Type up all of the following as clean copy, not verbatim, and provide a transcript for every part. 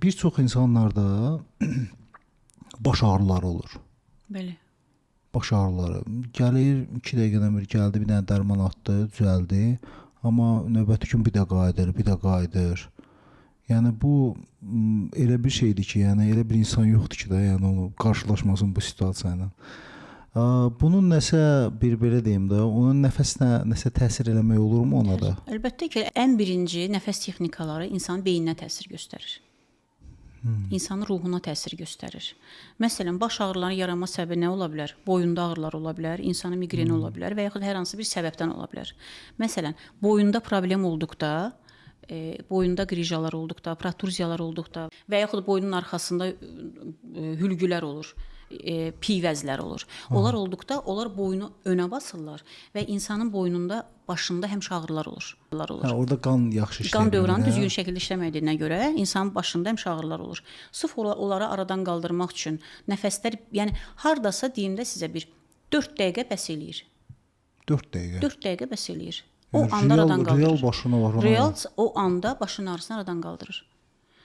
bir çox insanlarda baş ağrıları olur. Bəli. Baş ağrıları. Gəlir 2 dəqiqədən bir gəldi, bir dənə dərman atdı, düzəldi. Amma növbəti gün bir də qayıdır. Yəni bu elə bir şeydir ki, yəni elə bir insan yoxdur ki də, yəni onu qarşılaşmasın bu situasiya ilə. Bunun nəsə bir belə deyim də, onun nəfəsinə nəsə təsir eləmək olurmu ona da? Əlbəttə ki, ən birinci nəfəs texnikaları insanın beyninə təsir göstərir. İnsanın ruhuna təsir göstərir. Məsələn, baş ağrılarının yaranma səbəbi nə ola bilər? Boyunda ağrılar ola bilər, insanın miqreni ola bilər və yaxud hər hansı bir səbəbdən ola bilər. Məsələn, boyunda problem olduqda, boyunda qrijalar olduqda, protuziyalar olduqda və yaxud boynun arxasında hülgülər olur, pivəzlər olur. Onlar olduqda, onlar boynu önə basırlar və insanın boynunda, başında həmişə ağrılar olur. Orada qan yaxşı işləyir. Qan dövranı düzgün şəkildə işləmədiyinə görə insanın başında həmişə ağrılar olur. Sırf onları aradan qaldırmaq üçün nəfəslər, yəni hardasa deyim də sizə bir 4 dəqiqə bəs eləyir. 4 dəqiqə? 4 dəqiqə bəs eləyir. O anda aradan qaldırır. Real başına var. Real o anda başın ağrısını aradan qaldırır.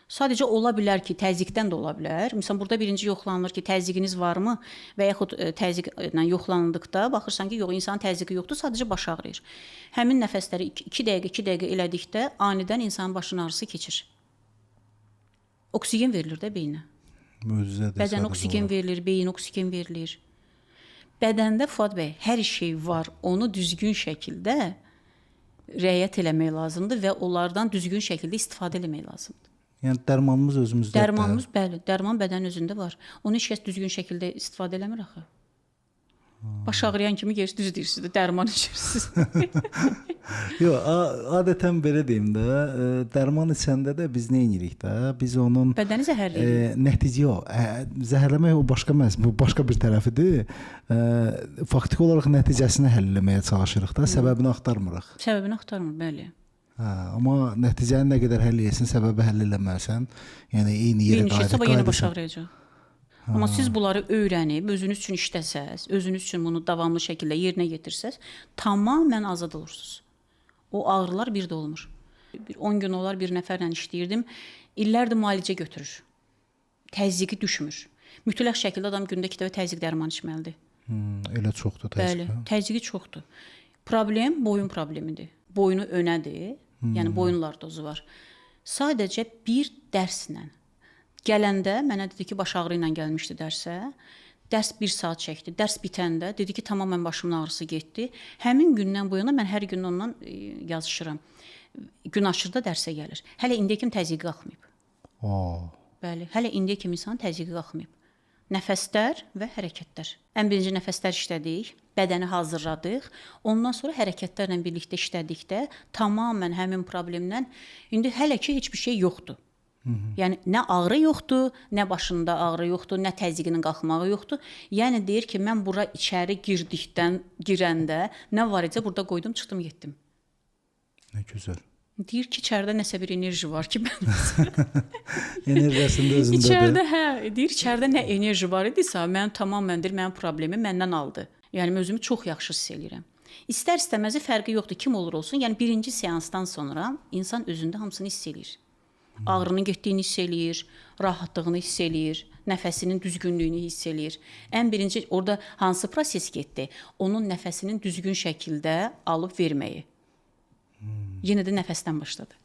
Sadəcə ola bilər ki, təzyiqdən də ola bilər. Məsələn, burada birinci yoxlanılır ki, təzyiqiniz varmı və yaxud təzyiqlə yoxlanıldıqda baxırsan ki, yox, insanın təzyiqi yoxdur, sadəcə baş ağrıyır. Həmin nəfəsləri 2 dəqiqə elədikdə anidən insanın başının ağrısı keçir. Oksigen verilir də beyninə. Möcüzədir. Bədən oksigen verilir, beyin oksigen verilir. Bədəndə Fuad bəy hər şey var, onu düzgün şəkildə riayət eləmək lazımdır və onlardan düzgün şəkildə istifadə eləmək lazımdır. Yəni dərmanımız özümüzdədir. Dərmanımız bəli, dərman bədənin özündə var. Onu heç kəs düzgün şəkildə istifadə eləmir axı. Baş ağrıyan kimi düz deyirsiniz, dərman içirsiniz. Yox, adətən belə deyim də, dərman içəndə də biz nə edirik də? Biz onun bədəni zəhərləyirik. Nəticə yox, zəhərləmək o başqa məsələ, bu başqa bir tərəfidir. Faktiki olaraq nəticəsini həll etməyə çalışırıq da, səbəbini axtarmırıq. Səbəbini axtarmır, bəli. Amma nəticəni nə qədər həll etsin, səbəbi həll eləməsən, yəni eyni yerə qayıdırsan. Yenə baş ağrıyacaq. Amma siz bunları öyrənib, özünüz üçün işləsəz, özünüz üçün bunu davamlı şəkildə yerinə yetirsəz, tamamilə azad olursunuz. O ağrılar bir də olmur. 10 gün olar bir nəfərlə işləyirdim, illərdir müalicə götürür. Təzyiqi düşmür. Mütləq şəkildə adam gündə 2 dəfə təzyiq dərmanı içməlidir. Elə çoxdur təzyiq. Bəli, təzyiqi çoxdur. Problem boyun problemidir. Boynu önədir, yəni boyun lordozu var. Sadəcə bir dərslə gələndə mənə dedi ki, baş ağrı ilə gəlmişdi dərsə. Dərs 1 saat çəkdi. Dərs bitəndə dedi ki, tamamən başımın ağrısı getdi. Həmin gündən bu yana mən hər gün ondan yazışıram. Gün aşırda dərsə gəlir. Hələ indiyə kimi təzyiqi qalxmayıb. Bəli, hələ indiyə kimi insanın təzyiqi qalxmayıb. Nəfəslər və hərəkətlər. Ən birinci nəfəslər işlədik, bədəni hazırladıq. Ondan sonra hərəkətlərlə birlikdə işlədikdə tamamən həmin problemdən indi hələ ki heç bir şey yoxdur. Yəni nə ağrı yoxdur, nə başında ağrı yoxdur, nə təzyiqinin qalxmağı yoxdur. Yəni deyir ki, mən bura içəri girəndə nə var idi, burada qoydum, çıxdım, getdim. Nə gözəl. Deyir ki, içəridə nəsə bir enerji var ki, enerjisində özündədir. İçəridə, deyir, içəridə nə enerji var idisə, tamamən mənim problemi məndən aldı. Yəni özümü çox yaxşı hiss eləyirəm. İstər-istəməzi fərqi yoxdur, kim olur olsun. Yəni birinci seansdan sonra insan özündə hamısını hiss eləyir. Ağrının getdiyini hiss eləyir, rahatlığını hiss eləyir, nəfəsinin düzgünlüyünü hiss eləyir. Ən birinci orada hansı proses getdi? Onun nəfəsinin düzgün şəkildə alıb verməyi. Yenə də nəfəsdən başladı.